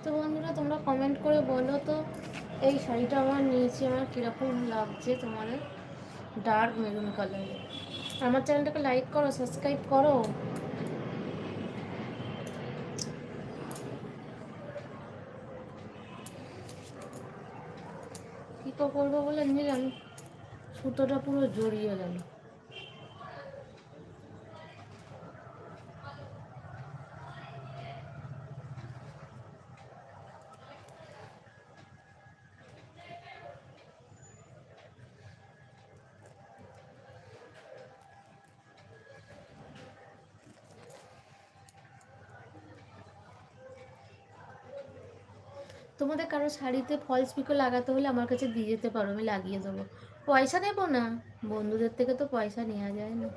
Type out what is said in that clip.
তো বন্ধুরা তোমরা কমেন্ট করে বলো তো এই শাড়িটা আমার নিয়েছি, আমার কীরকম লাগছে তোমাদের? ডার্ক মেরুন কালারে। আমার চ্যানেলটাকে লাইক করো, সাবস্ক্রাইব করো। কী করবো বলে নিলাম, সুতোটা পুরো জড়িয়ে গেল। তোমাদের কারো শাড়িতে ফলস পিকো লাগাতে হলে আমার কাছে দিয়ে যেতে পারো, আমি লাগিয়ে দেবো। পয়সা নেবো না, বন্ধুদের থেকে তো পয়সা নেওয়া যায় না।